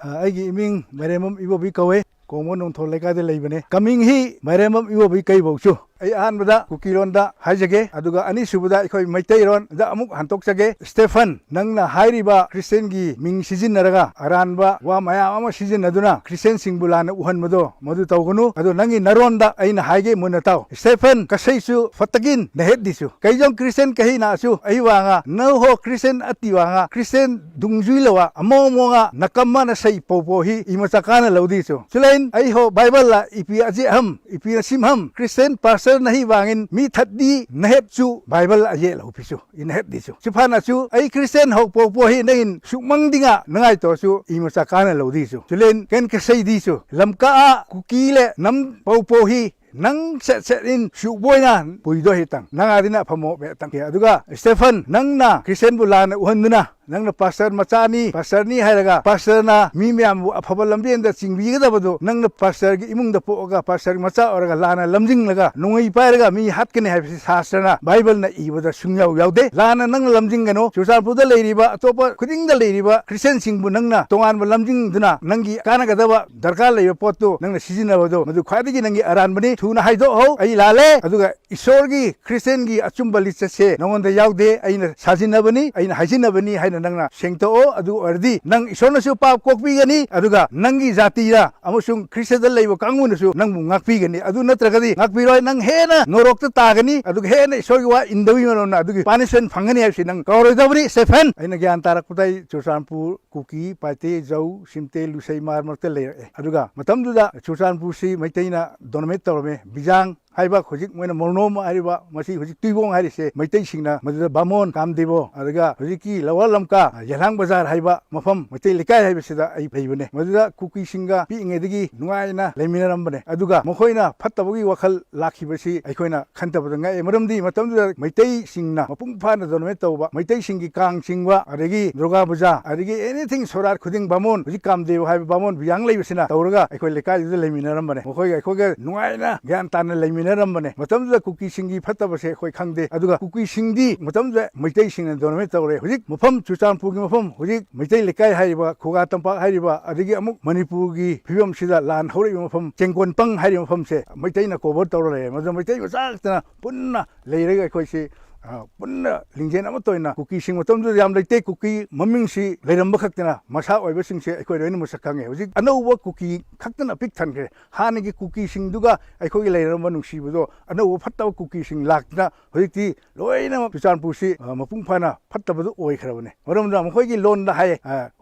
ꯑꯩꯒꯤ ꯏꯃꯤꯡ ꯃꯥꯏꯔꯦꯝꯕꯝ ꯏꯕꯣꯕꯤ ꯀꯧꯋꯦ ꯀꯣꯡꯃꯣꯟ ꯅꯣꯡꯊꯣꯜ ꯂꯩꯀꯥꯏꯗ ꯂꯩꯕꯅꯦ ꯀꯃꯤꯡ ꯍꯤ ꯃꯥꯏꯔꯦꯝꯕꯝ ꯏꯕꯣꯕꯤ ꯀꯩꯕꯧꯁꯨ ꯑꯩ ꯑꯍꯥꯟꯕꯗ ꯀꯨꯀꯤꯔꯣꯟꯗ ꯍꯥꯏꯖꯒꯦ ꯑꯗꯨꯒ ꯑꯅꯤꯁꯨꯕꯗ ꯑꯩꯈꯣꯏ ꯃꯩꯇꯩꯔꯣꯟꯗ ꯑꯃꯨꯛ ꯍꯟꯗꯣꯛꯆꯒꯦ ꯁ꯭ꯇꯦꯐꯟ ꯅꯪꯅ ꯍꯥꯏꯔꯤꯕ ꯈ꯭ꯔꯤꯁꯇꯦꯟꯒꯤ ꯃꯤꯡ ꯁꯤꯖꯤꯟꯅꯔꯒ ꯑꯔꯥꯟꯕ ꯋꯥ ꯃꯌꯥꯝ ꯑꯃ ꯁꯤꯖꯤꯟꯅꯗꯨꯅ ꯈ꯭ꯔꯤꯁꯇꯦꯟꯁꯤꯡꯕꯨ ꯂꯥꯟꯅ ꯎꯍꯟꯕꯗꯣ ꯃꯗꯨ ꯇꯧꯒꯅꯨ ꯑꯗꯣ ꯅꯪꯒꯤ ꯅꯔꯣꯟꯗ ꯑꯩꯅ ꯍꯥꯏꯒꯦ ꯃꯨꯟꯅ ꯇꯥꯎ ꯁ꯭ꯇꯦꯐꯟ ꯀꯁꯩꯁꯨ ꯐꯠꯇꯒꯤन ꯅꯍꯦꯠꯗꯤꯁꯨ ꯀꯩꯖꯣꯡ ꯈ꯭ꯔꯤꯁꯇꯦꯟ ꯀꯍꯤ ꯅꯥꯁꯨ ꯑꯩ ꯋꯥꯉꯥ ꯅꯍꯣ ꯈ꯭ꯔꯤꯁꯇꯦꯟ ꯑꯇꯤ ꯋꯥꯉꯥ ꯈ꯭ꯔꯤꯁꯇꯦꯟ ꯗꯨꯡꯖꯨꯏꯂवा ꯑꯃꯣꯉꯥ ꯅꯀꯝꯃ ꯅꯁꯩ ꯄꯧꯄꯣꯍꯤ इमचकाना लौदीसु चुलेन आई हो बाइबल ला इपी अजे हम इपी सिम हम क्रिश्चियन पास्टर नहीं वांगिन मी थद्दी नहेत चु बाइबल अजे लौपिसु इनहेत दिसु सिफाना चु आई क्रिश्चियन हो पोही नगिन सुमंगदिंगा नंगाई तोसु इमचकाना लौदीसु चुलेन केन कसै दिसु लमका कुकीले नम पोही नंग सेट इन शुबोइना पुइदो हितंग नंगादिना फमो बेतंग अदुगा स्टेफन नंगना क्रिश्चियन बुलाना उहंदुना नंगना पास्टर मचानी पास्टरनी हायरगा पास्टरना मी म्याम अफब लमदेंदा चिंगबिगदबदो नंगना पास्टर गी इमुंगदा पोगा पास्टर मचा औरगा लाना लमजिंगलगा नोंगई पायरगा मी हातकने हायबसि शास्त्रना बाइबलना इबदा सुंयाव यावदे लाना नंग लमजिंगनो चुसारपुदा लेरिबा अतोपा खुदिंगदा लेरिबा क्रिश्चियन सिंगबु नंगना तोंगानबा लमजिंगदुना नंगी कानागदबा दरकार लेबा पोततो नंगना सिजिनबदो मदु ख्वादिगी नंगी अरानबनी थुना हाइदो हो आई लाले अदुगा ईश्वरगी क्रिश्चियनगी अचुंबा लिचसे नंगोंदा यावदे अइना साजिनबनी अइना हाजिनबनी हाइना नंगना सेंगतो अदु अर्दी नंग ईश्वरनसु पाप कोकबीगनी अदुगा नंगी जातिरा अमसुंग क्रिश्चियन लेबो कांगुनसु नंगबु ngakpigani adu natragadi ngakpiroi nang hena norokta tagani aduga hena ईश्वरगी वा इंदवी मनोना अदुगी पानिशमेंट फंगनी हाइबसि नंग कौरोदबरी सेफन अइना ज्ञान तारकपुदाई चुरचानपुर कुकी पाइते जौ सिमते लुसै मारमरते लेरे अदुगा मतमदुदा चुरचानपुरसि मैतैना दोनमेट तौरमे बिजांग हाइबा हुजिक मोइना मोरनोम हाइबा मसी हुजिक तुइबोंग हाइरिसे मैतै सिंगना मदुदा बामोन कामदेबो अदुगा हुजिकी लवर लमका यलांग बाजार हाइबा मफम मैतै लेकाय हाइबसिदा आई फैबने मदुदा कुकी सिंगा पिंगेदगी नुगाइना लेमिनरमबने अदुगा मखोइना फत्तबगी वखल लाखिबसि अइखोइना खंतबदंगा मरमदी मतमदुदा मैतै सिंगना मपुंग फाना दोनमे तौबा मैतै सिंगी कांग सिंगवा अदगी दुर्गा पूजा अदगी एनीथिंग सोरार खुदिंग बामोन हुजिक कामदेबो हाइबा बामोन बियांग लेबसिना तौरगा अइखोइ लेकायदुदा लेमिनरमबने मखोइ अइखोगे नुगाइना ज्ञान ताना लेमिन रमबने मतमदा कुकी सिंगी फत्तबसे खोइ खंगदे अदुगा कुकी सिंगी मतमदा मैतै सिंगना दोनमे तौरे हुजिक मफम चुचानपुरगी मफम हुजिक मैतै लेकाय हाइबा खुगा तंपा हाइबा अदगी अमुक मणिपुरगी फिबम सिदा लान हौरि मफम चेंगकोनपंग हाइरि मफमसे मैतैना कोबर तौर ले मदम मैतै मचाक्तना पुन्ना लेरगा खोइसि पुन्ना लिंजेन अमा तोइना कुकी सिंग मतमदु याम लेते कुकी ममिंगसि लेरंब खक्तना मसा ओइबा सिंगसे अखोइ रोइन मसक खंगे हुजिक अनौबा कुकी खक्तना पिक थनखे हानिगी कुकी सिंगदुगा अखोइ लेरंब नुंसिबदो अनौबा फत्तबा कुकी सिंग लाक्तना हुजिकति लोइना चुचानपुरसि मपुंग फाना फत्तबदु ओइखरबने मरमदा मखोइगी लोनदा हाय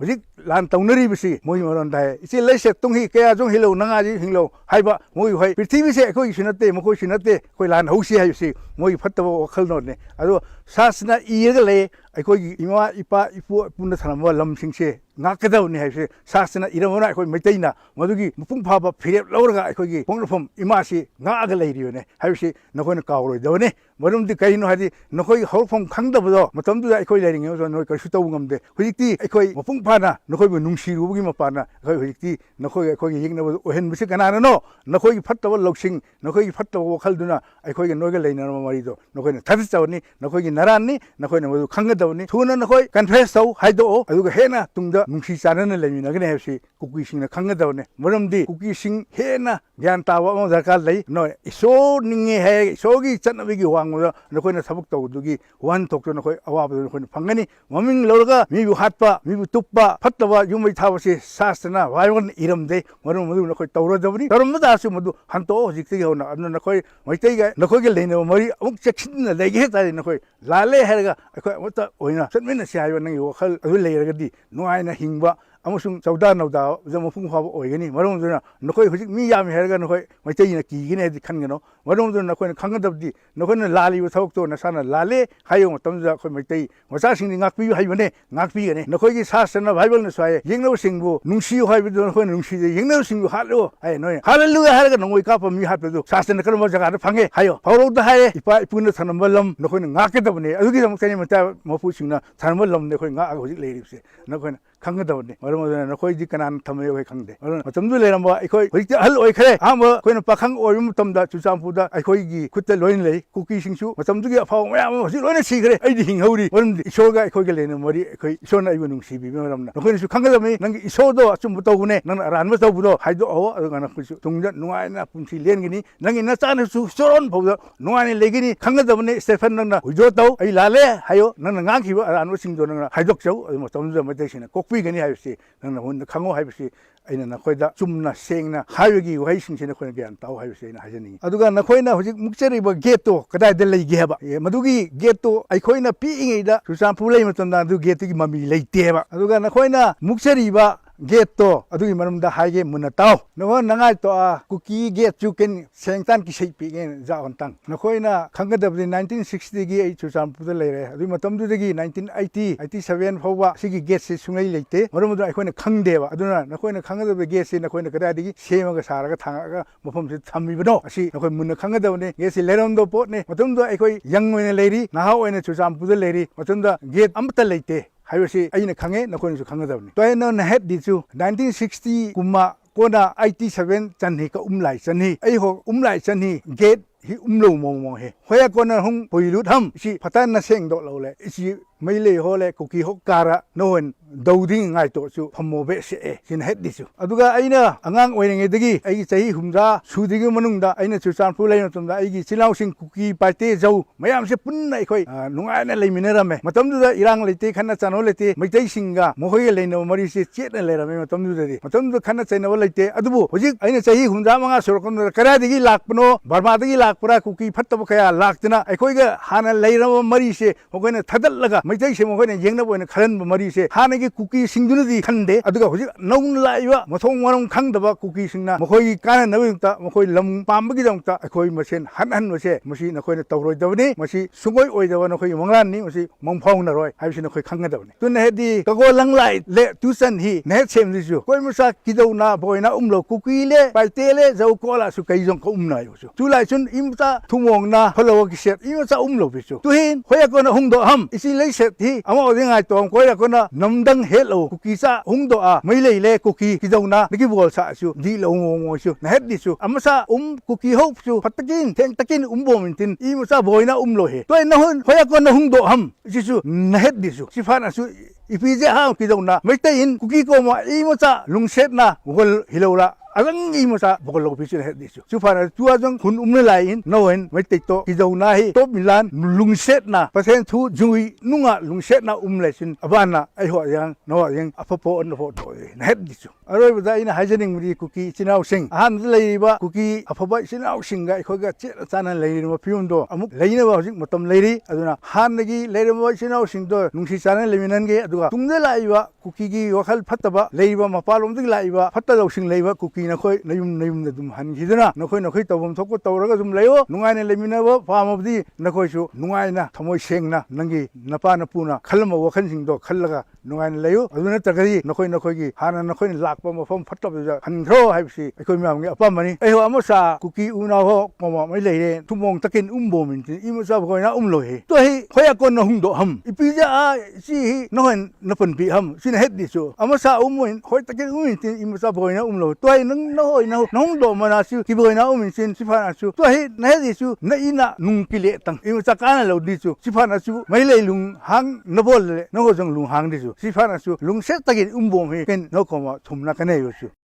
हुजिक लान तौनरिबसि मोइ मरमदा हाय इसे लेसे तुंहि कया जों हिलो नंगाजि हिंलो हाइबा मोइ होय पृथ्वीसे अखोइ सिनते मखोइ सिनते अखोइ लान हौसि हाइबसि मोइ फत्तबा वखल नोने अदो सासना इयगा ले अखोइ इमा इपा इपु पुन्ना थनम लमसिंगसे ngakadawni haise sasna iramona akhoi maitaina madugi mupung phaba phirep lawrga akhoi pongrafam imasi ngaaga leiriyone haise nokoina kawroi dawne marumdi kaino hadi nokoi horfam khangdabdo matamdu akhoi leiring yo noi kasu taw ngamde hujikti akhoi mupung phana nokoi bu nungsirubugi mapana akhoi hujikti nokoi akhoi yingna ohen bisi kanana no nokoi fattaba loksing nokoi fattaba wakhalduna akhoi noiga leina marido nokoina thadistawni nokoi naranni nokoina madu khangdawni thuna nokoi confess taw haido aduga hena tungda नुंसी चानना लेमिनगने हेबसि कुकी सिंगना खंगदवने मरमदी कुकी सिंग हेना ज्ञान तावा म दरकार लै नो इसो निंगे है इसोगी चनबिगी वांगो नखोइना सबक तौदुगी वन थोक्तो नखोइ अवाब नखोइना फंगनी ममिंग लौरगा मिबु हातपा मिबु तुप्पा फत्तबा युमै थाबसि शास्त्रना वायवन इरमदे मरमदु नखोइ तौरदबनी तरमदासु मदु हंतो हजिक्ति होना अदु नखोइ मैतैगा नखोइगे लेनो मरि अमुक चेक्सिनना लेगे तारि नखोइ लाले हेरगा अखोइ अमता ओइना सन्मिना सि हाइबा नंगी वखल अदु लेरगदी नुआइना हिंबा अमसुंग चौदा नौदा जमफुंग फाबो ओइगनी मरमदुना नखोइ हुजिक मी याम हेरगा नखोइ मैतैना कीगिने हदि खनगनो मरमदुना नखोइना खंगदबदि नखोइना लालिबो थबकतो नसाना लाले हायो मतमदा खोइ मैतै मचासिंगनि ngakpi हाइबने ngakpigने नखोइगी शास्त्रना बाइबलना स्वाय यिंगनो सिंगबो नुंसियो हाइबदो नखोइना नुंसिदे यिंगनो सिंगबो हालो हाय नोय हालेलुया हारगा नंगोइ कापा मी हापदो शास्त्रना करम जगादा फंगे हायो पावरोदा हाय इपा इपुना थनमलम नखोइना ngakkedबने अदुगी समक्तनि मता मफु सिंगना थनमलम नखोइ ngak हुजिक लेरिबसे नखोइना ꯈꯪꯒꯗꯕꯅꯤ ꯃꯔꯝ ꯑꯗꯨꯅ ꯅꯈꯣꯏꯗꯤ ꯀꯅꯥꯅ ꯊꯝꯃꯦ ꯑꯩꯈꯣꯏ ꯈꯪꯗꯦ ꯑꯗꯨꯅ ꯃꯇꯝꯗꯨ ꯂꯩꯔꯝꯕ ꯑꯩꯈꯣꯏ ꯍꯧꯖꯤꯛꯇꯤ ꯑꯍꯜ ꯑꯣꯏꯈ꯭ꯔꯦ ꯑꯍꯥꯟꯕ ꯑꯩꯈꯣꯏꯅ ꯄꯥꯈꯪ ꯑꯣꯏꯕ ꯃꯇꯝꯗ ꯆꯨꯔꯆꯥꯟꯄꯨꯔꯗ ꯑꯩꯈꯣꯏꯒꯤ ꯈꯨꯠꯇ ꯂꯣꯏꯅ ꯂꯩ ꯀꯨꯀꯤꯁꯤꯡꯁꯨ ꯃꯇꯝꯗꯨꯒꯤ ꯑꯐꯥꯎꯕ ꯃꯌꯥꯝ ꯑꯃ ꯍꯧꯖꯤꯛ ꯂꯣꯏꯅ ꯁꯤꯈ꯭ꯔꯦ ꯑꯩꯗꯤ ꯍꯤꯡꯍꯧꯔꯤ ꯃꯔꯝꯗꯤ ꯏꯁꯣꯔꯒ ꯑꯩꯈꯣꯏꯒ ꯂꯩꯅꯕ ꯃꯔꯤ ꯑꯩꯈꯣꯏ ꯏꯁꯣꯔꯅ ꯑꯩꯕꯨ ꯅꯨꯡꯁꯤꯕꯤꯕ ꯃꯔꯝꯅ ꯅꯈꯣꯏꯅꯁꯨ ꯈꯪꯒꯗꯕꯅꯤ ꯅꯪꯒꯤ ꯏꯁꯣꯔꯗꯣ ꯑꯆꯨꯝꯕ ꯇꯧꯕꯅꯦ ꯅꯪꯅ ꯑꯔꯥꯟꯕ ꯇꯧꯕꯗꯣ ꯍꯥꯏꯗꯣꯛꯑꯣ ꯑꯗꯨꯒ ꯅꯈꯣꯏꯁꯨ ꯇꯨꯡꯗ ꯅꯨꯡꯉꯥꯏꯅ ꯄꯨꯟꯁꯤ ꯂꯦꯟꯒꯅꯤ ꯅꯪꯒꯤ ꯅꯆꯥꯅꯁꯨ ꯁꯣꯔꯣꯟ ꯐꯥꯎꯗ ꯅꯨꯡꯉꯥꯏꯅ ꯂꯩꯒꯅꯤ ꯈꯪꯒꯗꯕꯅꯤ ꯁ꯭ꯇꯦꯐꯟ ꯅꯪꯅ ꯋꯤꯗ꯭ꯔꯣ ꯇꯧ ꯑꯩ ꯂꯥꯜꯂꯦ ꯍꯥꯏꯌꯣ ꯅꯪꯅ ꯉꯥꯡꯈꯤꯕ ꯑꯔꯥꯟꯕꯁꯤꯡꯗꯣ ꯅꯪꯅ ꯍꯥꯏꯗꯣꯛꯆꯧ ꯑꯗꯨ ꯃꯇꯝꯗꯨꯗ ꯃꯩꯇꯩꯁꯤꯡꯅ ꯀꯣꯛꯄꯤꯒꯅꯤ ꯍꯥꯏꯕꯁꯤ ꯅꯪꯅ ꯃꯨꯟꯅ ꯈꯪꯉꯣ ꯍꯥꯏꯕꯁꯤ ꯑꯩꯅ ꯅꯈꯣꯏꯗ ꯆꯨꯝꯅ ꯁꯦꯡꯅ ꯍꯥꯏꯕꯒꯤ ꯋꯥꯍꯩꯁꯤꯡꯁꯤ ꯅꯈꯣꯏꯅ ꯒ꯭ꯌꯥꯟ ꯇꯥꯎ ꯍꯥꯏꯕꯁꯤ ꯑꯩꯅ ꯍꯥꯏꯖꯅꯤꯡꯉꯤ ꯑꯗꯨꯒ ꯅꯈꯣꯏꯅ ꯍꯧꯖꯤꯛ ꯃꯨꯛꯆꯔꯤꯕ ꯒꯦꯠꯇꯣ ꯀꯗꯥꯏꯗ ꯂꯩꯒꯦ ꯍꯥꯏꯕ ꯃꯗꯨꯒꯤ ꯒꯦꯠꯇꯣ ꯑꯩꯈꯣꯏꯅ ꯄꯤꯛꯏꯉꯩꯗ ꯆꯨꯔꯆꯥꯟꯄꯨꯔ ꯂꯩꯕ ꯃꯇꯝꯗ ꯑꯗꯨ ꯒꯦꯠꯇꯨꯒꯤ ꯃꯃꯤ ꯂꯩꯇꯦꯕ ꯑꯗꯨꯒ ꯅꯈꯣꯏꯅ ꯃꯨꯛꯆꯔꯤꯕ ꯒꯦꯠꯇꯣ ꯑꯗꯨꯒꯤ ꯃꯔꯝꯗ ꯍꯥꯏꯒꯦ ꯃꯨꯟꯅ ꯇꯥꯎ ꯅꯈꯣꯏ ꯅꯉꯥꯏ ꯇꯣꯛꯑ ꯀꯨꯀꯤ ꯒꯦꯠ ꯆꯨꯀꯦꯟ ꯁꯦꯡꯇꯥꯟ ꯀꯤꯁꯩ ꯄꯤꯒꯦꯅ ꯖꯥꯛꯑꯣꯟꯇꯪ ꯅꯈꯣꯏꯅ ꯈꯪꯒꯗꯕꯗꯤ 1960ꯗꯒꯤ ꯑꯩ ꯆꯨꯔꯆꯥꯟꯄꯨꯔꯗ ꯂꯩꯔꯦ ꯑꯗꯨꯒꯤ ꯃꯇꯝꯗꯨꯗꯒꯤ 1987 ꯐꯥꯎꯕ ꯁꯤꯒꯤ ꯒꯦꯠꯁꯤ ꯁꯨꯡꯂꯩ ꯂꯩꯇꯦ ꯃꯔꯝ ꯑꯗꯨꯅ ꯑꯩꯈꯣꯏꯅ ꯈꯪꯗꯦꯕ ꯑꯗꯨꯅ ꯅꯈꯣꯏꯅ ꯈꯪꯒꯗꯕ ꯒꯦꯠꯁꯤ ꯅꯈꯣꯏꯅ ꯀꯗꯥꯏꯗꯒꯤ ꯁꯦꯝꯃꯒ ꯁꯥꯔꯒ ꯊꯥꯡꯉꯛꯑꯒ ꯃꯐꯝꯁꯤꯗ ꯊꯝꯃꯤꯕꯅꯣ ꯑꯁꯤ ꯅꯈꯣꯏ ꯃꯨꯟꯅ ꯈꯪꯒꯗꯕꯅꯤ ꯒꯦꯠꯁꯤ ꯂꯩꯔꯝꯗꯕ ꯄꯣꯠꯅꯤ ꯃꯇꯝꯗꯨꯗ ꯑꯩꯈꯣꯏ ꯌꯪ ꯑꯣꯏꯅ ꯂꯩꯔꯤ ꯅꯍꯥ ꯑꯣꯏꯅ ꯆꯨꯔꯆꯥꯟꯄꯨꯔꯗ ꯂꯩꯔꯤ ꯃꯇꯝꯗ ꯒꯦꯠ ꯑꯃꯠꯇ ꯂꯩꯇꯦ ꯍꯥꯏꯕꯁꯤ ꯑꯩꯅ ꯈꯪꯉꯦ ꯅꯈꯣꯏꯅꯁꯨ ꯈꯪꯒꯗꯕꯅꯤ ꯇꯣꯏꯅ ꯍꯦꯠꯗꯤꯁꯨ 1960 ꯀꯨꯝꯕ ꯀꯣꯟꯅ 87 ꯆꯟꯍꯤ ꯀ ꯎꯝꯂꯥꯏ ꯆꯟꯍꯤ ꯑꯩ ꯍꯣ ꯎꯝꯂꯥꯏ ꯆꯟꯍꯤ get hi umlo mo he hoya kona hung poilut ham si phatan na seng do lo le si mai le ho le kuki ho kara noen dauding ngai to chu phamo be se e sin het disu aduga aina angang oiringe dagi ai chahi humra sudigi manungda aina Churachandpur lai matumda ai gi chilau sing kuki party jau mayam se punna khoi nungai na leiminarame matamdu da irang leite khanna chano leite maitai singa mohoi leino mari se chet na lerame matamdu da matamdu khanna chaino leite adubu hojik aina chahi humra manga sorokon kara digi lakpno Burma dagi lakpura kuki phattaba kaya laktana aikoiga hana leirama mari se hogoina thadallaga maitai se mogoina yengna boina khalan mari se hana gi kuki singdunadi khande aduga hojik naung laiwa mothong warong khangdaba kuki singna mohoi kana nawingta mohoi lam pambagi dongta akoi masen han mase masi nakoina tawroi dabani masi sungoi oidaba nakoi manglan ni masi mangphau na roi haibsi nakoi khanggadabani tun hedi kago langlai le tusan hi net sem disu koi musa kidona boina umlo kuki le paitele jau kola su kai jong ko umna yo su tulai sun imta thumong na phalo ki set imta umlo bisu tuhin hoya kona hungdo ham isi lei set hi ama odingai tong koira kona namdang helo kuki sa hungdo a mai lei le kuki kidona niki bol sa su di lo ngo su na het disu amasa kuki hop su patakin theng takin bom tin imsa boina umlo he toy na hon hoya kona hungdo ham jisu na het disu sifana su ipije ha kidona mai tain kuki ko ma imsa lungset na gol hilora alang imsa bokol ko pisin het disu sufana tuajang hun lain noen mai to kidona hi top milan lungset na pasen thu jui nunga lungset na lesin abana ai ho yang no yang apapo on ho to na het disu aroi bada ina hajening muri kuki chinau sing han leiba kuki afaba chinau sing ga khoga che chana leirima piundo amuk leina ba hojik matam leiri aduna han gi leirima chinau sing do nungsi chana leminan ge aduga tungde laiba kuki gi wakhal phattaba leiba mapalom dig laiba phatta sing leiba kuki nakoi nayum na dum han hiduna nakoi tawum thokko tawraga dum leyo nungai na leminaba famabdi nakoi su nungai na thamoi sengna nangi napa na puna khalma wakhan sing do khallaga nungai na leyo aduna tagari nakoi gi hana nakoi lakpa mafam phattaba hanthro haibsi akoi myam ge apamani ai ho amosa kuki una ho koma mai leire thumong takin bomin imusa bhoina umlo he to hi hoya kon na hungdo ham ipija a si nohen napan pi ham sin het disu amosa umuin hoi takin umin imusa bhoina umlo to ai nang no na nong do mana su ki boina umin sin sifana su to hi na disu na ina nung kile tang imusa kana lo disu sifana su mai le lung hang nabol le no jong lung hang disu sifana su lung set takin bom he ken no koma thumna kane yo su